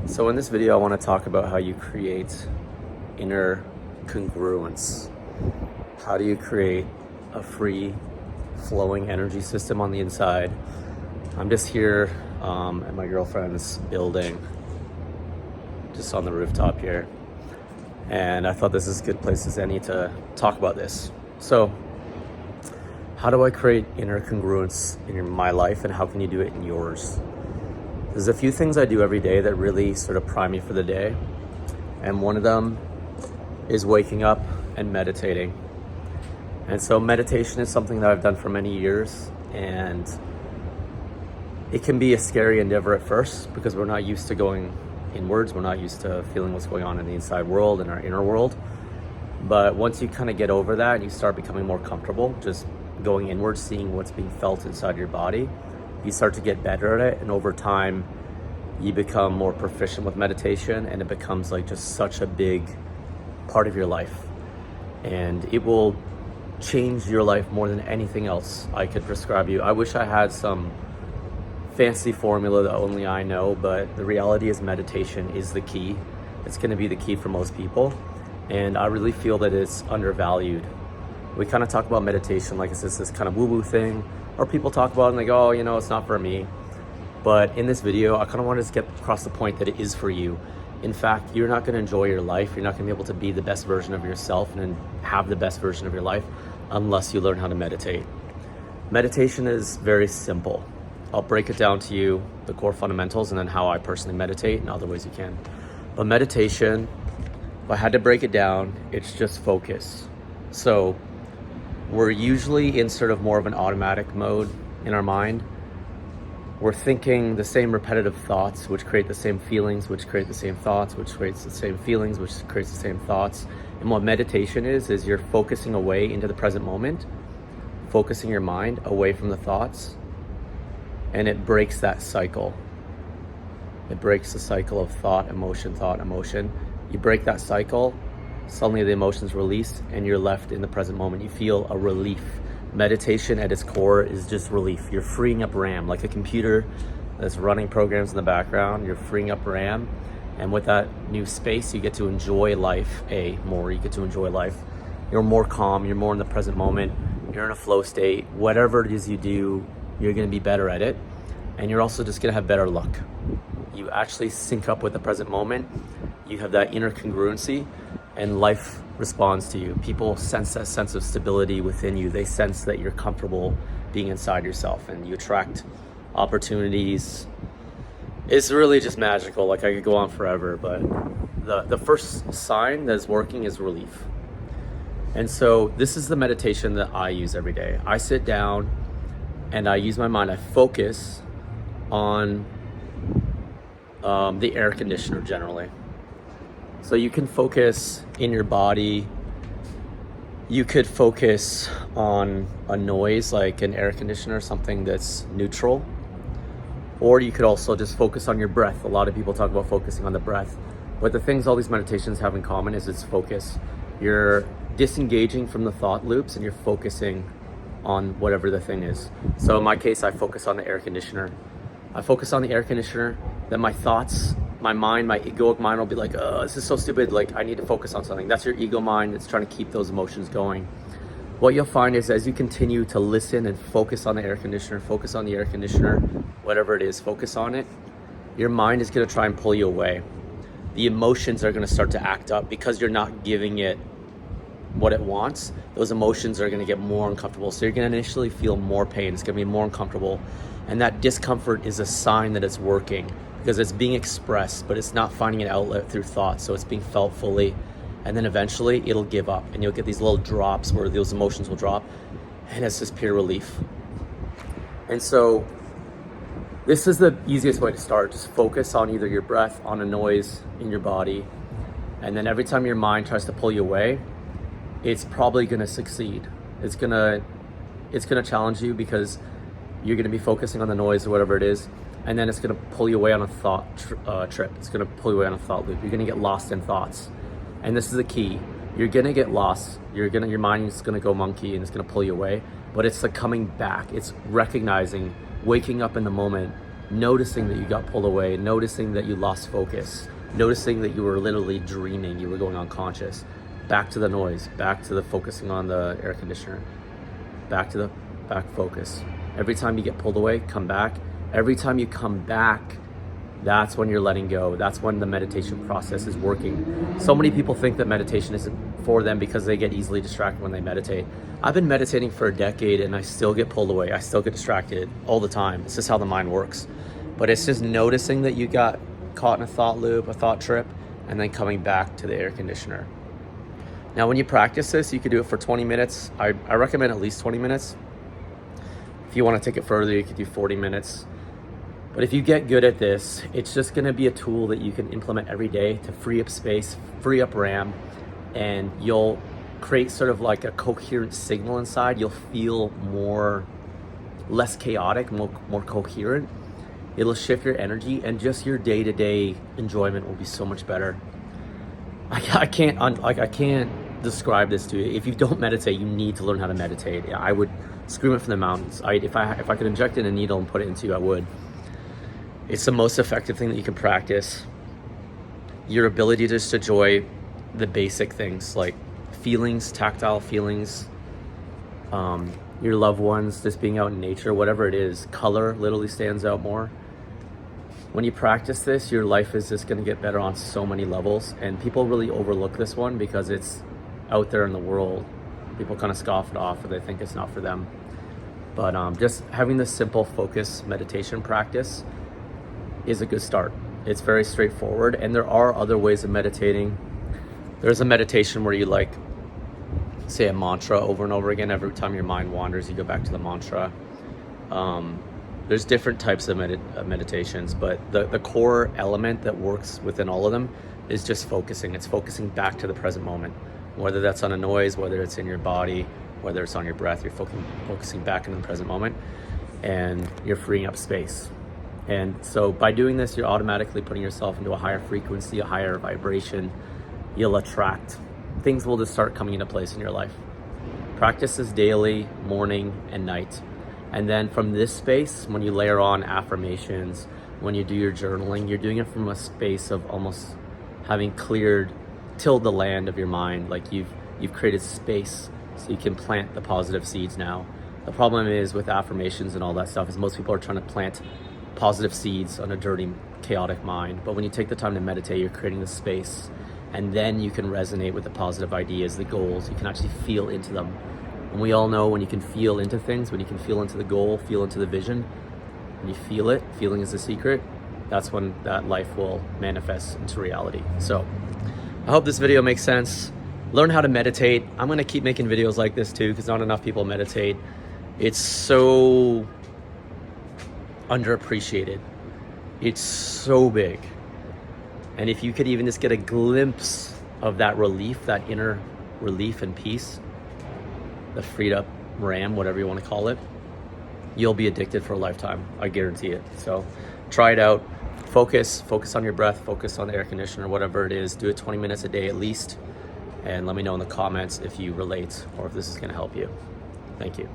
So in this video, I want to talk about how you create inner congruence. How do you create a free flowing energy system on the inside? I'm just here at my girlfriend's building, just on the rooftop here. And I thought this is as good place as any to talk about this. So how do I create inner congruence in my life, and how can you do it in yours? There's a few things I do every day that really sort of prime me for the day. And one of them is waking up and meditating. And so meditation is something that I've done for many years, and it can be a scary endeavor at first because we're not used to going inwards. We're not used to feeling what's going on in the inside world and our inner world. But once you kind of get over that and you start becoming more comfortable just going inwards, seeing what's being felt inside your body, you start to get better at it, and over time you become more proficient with meditation, and it becomes like just such a big part of your life, and it will change your life more than anything else I could prescribe you. I wish I had some fancy formula that only I know, but the reality is meditation is the key. It's going to be the key for most people, and I really feel that it's undervalued. We kind of talk about meditation like it's this kind of woo-woo thing, or people talk about it and they go, oh, it's not for me. But in this video, I kind of want to get across the point that it is for you. In fact, you're not going to enjoy your life. You're not going to be able to be the best version of yourself and have the best version of your life unless you learn how to meditate. Meditation is very simple. I'll break it down to you, the core fundamentals, and then how I personally meditate and other ways you can. But meditation, if I had to break it down, it's just focus. So we're usually in sort of more of an automatic mode in our mind. We're thinking the same repetitive thoughts, which create the same feelings, which create the same thoughts, which creates the same feelings, which creates the same thoughts. And what meditation is you're focusing away into the present moment, focusing your mind away from the thoughts, and it breaks that cycle. It breaks the cycle of thought, emotion. You break that cycle, suddenly the emotions release and you're left in the present moment. You feel a relief. Meditation at its core is just relief. You're freeing up RAM, like a computer that's running programs in the background. You're freeing up RAM, and with that new space, you get to enjoy life more. You get to enjoy life. You're more calm. You're more in the present moment. You're in a flow state. Whatever it is you do, you're going to be better at it, and you're also just going to have better luck. You actually sync up with the present moment. You have that inner congruency, and life responds to you. People sense that sense of stability within you. They sense that you're comfortable being inside yourself, and you attract opportunities. It's really just magical. Like, I could go on forever, but the first sign that's working is relief. And so this is the meditation that I use every day. I sit down and I use my mind. I focus on the air conditioner generally. So you can focus in your body. You could focus on a noise like an air conditioner, something that's neutral. Or you could also just focus on your breath. A lot of people talk about focusing on the breath. But the things all these meditations have in common is it's focus. You're disengaging from the thought loops and you're focusing on whatever the thing is. So in my case, I focus on the air conditioner. I focus on the air conditioner, then my thoughts, my mind, my egoic mind will be like, oh, this is so stupid. Like, I need to focus on something. That's your ego mind. It's trying to keep those emotions going. What you'll find is as you continue to listen and focus on the air conditioner, whatever it is, focus on it, your mind is going to try and pull you away. The emotions are going to start to act up because you're not giving it what it wants. Those emotions are going to get more uncomfortable. So you're going to initially feel more pain. It's going to be more uncomfortable. And that discomfort is a sign that it's working, because it's being expressed, but it's not finding an outlet through thought. So it's being felt fully. And then eventually it'll give up, and you'll get these little drops where those emotions will drop, and it's just pure relief. And so this is the easiest way to start. Just focus on either your breath, on a noise in your body. And then every time your mind tries to pull you away, it's probably going to succeed. It's going to challenge you because you're going to be focusing on the noise or whatever it is. And then it's going to pull you away on a thought trip. It's going to pull you away on a thought loop. You're going to get lost in thoughts. And this is the key. You're going to get lost. Your mind is going to go monkey, and it's going to pull you away. But it's the coming back. It's recognizing, waking up in the moment, noticing that you got pulled away, noticing that you lost focus, noticing that you were literally dreaming, you were going unconscious. Back to the noise, back to the focusing on the air conditioner, back to the back focus. Every time you get pulled away, come back. Every time you come back, that's when you're letting go. That's when the meditation process is working. So many people think that meditation isn't for them because they get easily distracted when they meditate. I've been meditating for a decade and I still get pulled away. I still get distracted all the time. It's just how the mind works. But it's just noticing that you got caught in a thought loop, a thought trip, and then coming back to the air conditioner. Now, when you practice this, you could do it for 20 minutes. I recommend at least 20 minutes. If you want to take it further, you could do 40 minutes. But if you get good at this, it's just going to be a tool that you can implement every day to free up space, free up RAM, and you'll create sort of like a coherent signal inside. You'll feel less chaotic, more coherent. It'll shift your energy, and just your day-to-day enjoyment will be so much better. I can't describe this to you. If you don't meditate, you need to learn how to meditate. I would scream it from the mountains. If I could inject in a needle and put it into you, I would. It's the most effective thing that you can practice. Your ability to just enjoy the basic things like feelings, tactile feelings, your loved ones, just being out in nature, whatever it is. Color literally stands out more. When you practice this, your life is just going to get better on so many levels, and people really overlook this one because it's out there in the world. People kind of scoff it off, or they think it's not for them. But just having this simple focus meditation practice is a good start. It's very straightforward, and there are other ways of meditating. There's a meditation where you say a mantra over and over again. Every time your mind wanders, you go back to the mantra. There's different types of meditations, but the core element that works within all of them is just focusing. It's focusing back to the present moment, whether that's on a noise, whether it's in your body, whether it's on your breath. You're focusing back into the present moment, and you're freeing up space. And so by doing this, you're automatically putting yourself into a higher frequency, a higher vibration. You'll attract. Things will just start coming into place in your life. Practice this daily, morning and night. And then from this space, when you layer on affirmations, when you do your journaling, you're doing it from a space of almost having tilled the land of your mind. Like you've created space so you can plant the positive seeds now. The problem is with affirmations and all that stuff is most people are trying to plant positive seeds on a dirty, chaotic mind. But when you take the time to meditate, you're creating the space, and then you can resonate with the positive ideas, the goals. You can actually feel into them. And we all know when you can feel into things, when you can feel into the goal, feel into the vision, when you feel it, feeling is the secret, that's when that life will manifest into reality. So I hope this video makes sense. Learn how to meditate. I'm going to keep making videos like this too, because not enough people meditate. It's so underappreciated. It's so big. And if you could even just get a glimpse of that relief, that inner relief and peace, the freed up RAM, whatever you want to call it, you'll be addicted for a lifetime. I guarantee it. So try it out. Focus on your breath, focus on the air conditioner, whatever it is. Do it 20 minutes a day at least. And let me know in the comments if you relate or if this is going to help you. Thank you.